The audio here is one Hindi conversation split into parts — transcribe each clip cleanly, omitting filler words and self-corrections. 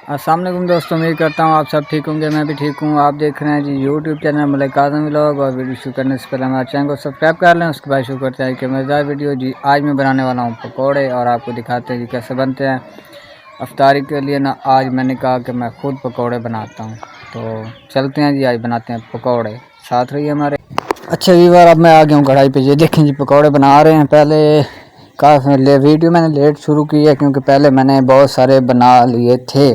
अस्सलाम वालेकुम दोस्तों, उम्मीद करता हूँ आप सब ठीक होंगे। मैं भी ठीक हूँ। आप देख रहे हैं जी यूट्यूब चैनल मलिक काज़म व्लॉग। और वीडियो शुरू करने से पहले हमारे चैनल को सब्सक्राइब कर लें। उसके बाद शुरू करते हैं कि मज़ेदार वीडियो जी। आज मैं बनाने वाला हूँ पकौड़े और आपको दिखाते हैं जी कैसे बनते हैं। अफ्तारी के लिए ना आज मैंने कहा कि मैं खुद पकौड़े बनाता हूँ, तो चलते हैं जी आज बनाते हैं पकौड़े। साथ रहिए हमारे। अच्छा व्यूअर, अब मैं आ गया हूँ कढ़ाई पे। ये देखें जी पकौड़े बना रहे हैं। पहले काफ़ी वीडियो मैंने लेट शुरू की है क्योंकि पहले मैंने बहुत सारे बना लिए थे,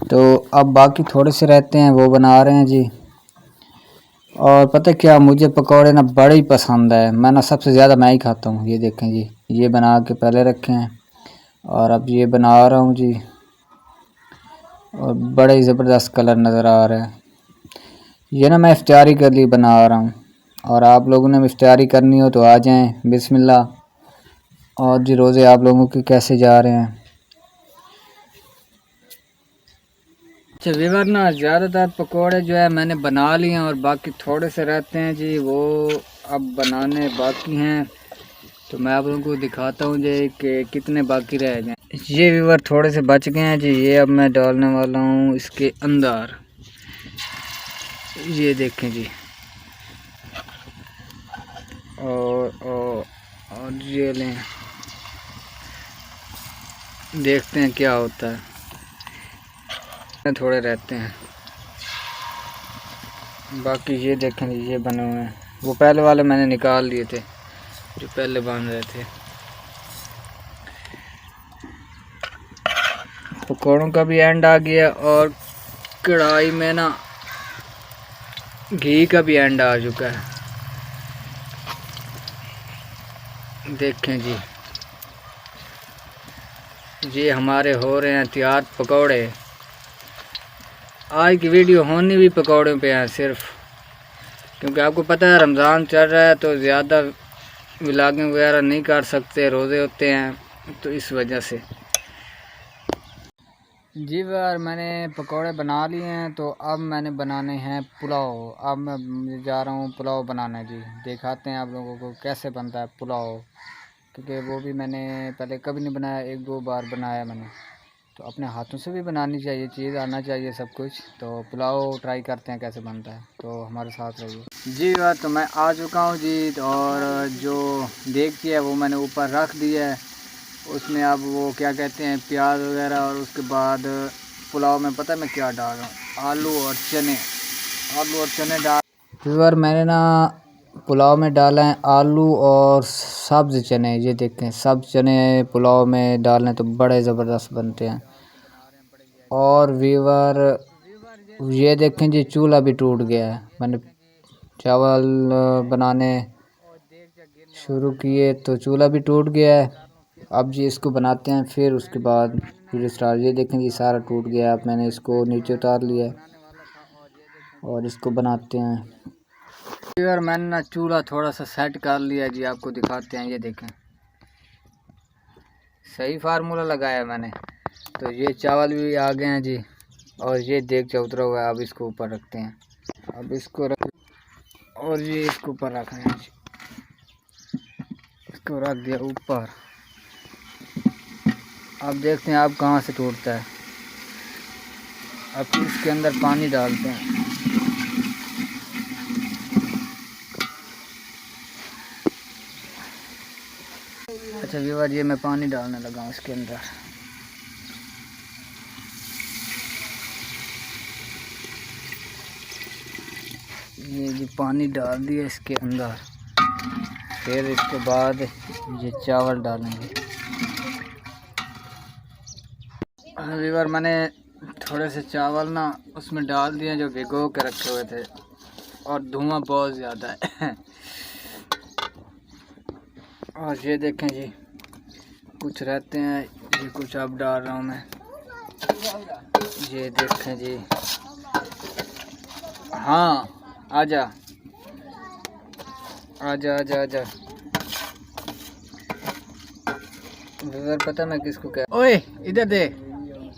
तो अब बाकी थोड़े से रहते हैं वो बना रहे हैं जी। और पता है क्या, मुझे पकौड़े ना बड़े ही पसंद है। मैं ना सबसे ज़्यादा मैं ही खाता हूँ। ये देखें जी, ये बना के पहले रखे हैं और अब ये बना रहा हूँ जी। और बड़े ही ज़बरदस्त कलर नज़र आ रहा है। ये ना मैं इफ्तारी के लिए बना रहा हूँ, और आप लोगों ने इफ्तारी करनी हो तो आ जाएं, बिस्मिल्लाह। और जी रोज़े आप लोगों के कैसे जा रहे हैं? अच्छा व्यूअर, ना ज़्यादातर पकोड़े जो है मैंने बना लिए हैं और बाकी थोड़े से रहते हैं जी, वो अब बनाने बाकी हैं। तो मैं आप लोगों को दिखाता हूँ जी कि कितने बाकी रह गए। ये व्यूअर थोड़े से बच गए हैं जी। ये अब मैं डालने वाला हूँ इसके अंदर। ये देखें जी। और ये लें, देखते हैं क्या होता है। थोड़े रहते हैं बाकी। ये देखें जी, ये बने हुए हैं। वो पहले वाले मैंने निकाल लिए थे जो पहले बन रहे थे। पकौड़ों का भी एंड आ गया और कढ़ाई में ना घी का भी एंड आ चुका है। देखें जी, ये हमारे हो रहे हैं तैयार पकौड़े। आज की वीडियो होनी भी पकौड़ों पे है सिर्फ, क्योंकि आपको पता है रमज़ान चल रहा है तो ज़्यादा व्लॉगिंग वगैरह नहीं कर सकते, रोज़े होते हैं, तो इस वजह से। जी यार, मैंने पकौड़े बना लिए हैं तो अब मैंने बनाने हैं पुलाव। अब मैं जा रहा हूँ पुलाव बनाने जी। दिखाते हैं आप लोगों को कैसे बनता है पुलाव, क्योंकि वो भी मैंने पहले कभी नहीं बनाया, एक दो बार बनाया मैंने। तो अपने हाथों से भी बनानी चाहिए चीज़, आना चाहिए सब कुछ। तो पुलाव ट्राई करते हैं कैसे बनता है, तो हमारे साथ रहिए जी। यार तो मैं आ चुका हूँ जी, और जो देगची है वो मैंने ऊपर रख दिया है। उसमें अब वो क्या कहते हैं प्याज वगैरह, और उसके बाद पुलाव में पता है मैं क्या डाल रहा हूँ, आलू और चने डाल। फिर मैंने ना पुलाव में डाला है आलू और सब्ज़ चने। ये देखें, सब्ज़ चने पुलाव में डालने तो बड़े ज़बरदस्त बनते हैं। और व्यूअर ये देखें जी, चूल्हा भी टूट गया है। मैंने चावल बनाने शुरू किए तो चूल्हा भी टूट गया है। अब जी इसको बनाते हैं, फिर उसके बाद फिर स्टार्ट। ये देखें जी, सारा टूट गया। अब मैंने इसको नीचे उतार लिया और इसको बनाते हैं। यार मैंने ना चूल्हा थोड़ा सा सेट कर लिया जी, आपको दिखाते हैं। ये देखें, सही फार्मूला लगाया मैंने। तो ये चावल भी आ गए हैं जी, और ये देख उतरा हुआ है। अब इसको ऊपर रखते हैं। अब इसको रख, और ये इसको ऊपर रख रहे हैं जी। इसको रख दिया ऊपर। अब देखते हैं अब कहाँ से टूटता है। अब इसके अंदर पानी डालते हैं। अच्छा व्यूअर, ये मैं पानी डालने लगा हूँ इसके अंदर। ये जी पानी डाल दिया इसके अंदर। फिर इसके बाद ये चावल डालेंगे। व्यूअर मैंने थोड़े से चावल ना उसमें डाल दिए जो भिगो के रखे हुए थे, और धुआं बहुत ज़्यादा है। और ये देखें जी, कुछ रहते हैं, ये कुछ अब डाल रहा हूँ मैं। ये देखें जी, हाँ आजा आजा आजा आजा। व्यूअर पता मैं किसको कह, ओए इधर दे,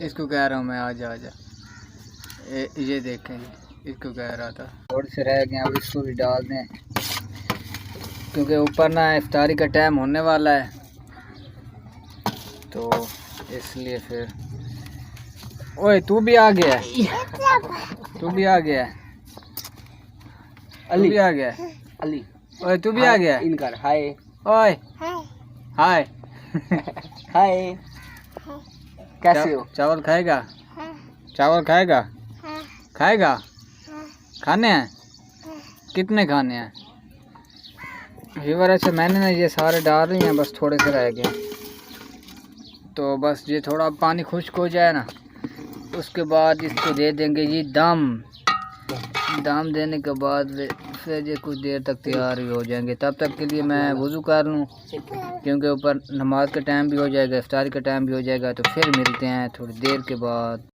इसको कह रहा हूँ मैं, आजा आजा। ये देखें जी, इसको कह रहा था। थोड़े से रह गए, अब इसको भी डाल दें, क्योंकि ऊपर ना इफ्तारी का टाइम होने वाला है, तो इसलिए फिर ओए तू भी आ गया है, तू भी आ गया है, तू भी आ गया है। अली ओए तू भी आ गया है। इनकर हाय ओए हाय। हाय कैसे हो? चावल खाएगा? चावल खाएगा? खाएगा? खाने हैं? कितने खाने हैं? व्यूअर अच्छा मैंने ना ये सारे डाल रही हैं, बस थोड़े से रह गए, तो बस ये थोड़ा पानी खुश्क हो जाए ना, उसके बाद इसको दे देंगे जी दम। दम देने के बाद फिर ये कुछ देर तक तैयार ही हो जाएंगे। तब तक के लिए मैं वज़ू कर लूँ, क्योंकि ऊपर नमाज का टाइम भी हो जाएगा, इफ्तारी का टाइम भी हो जाएगा। तो फिर मिलते हैं थोड़ी देर के बाद।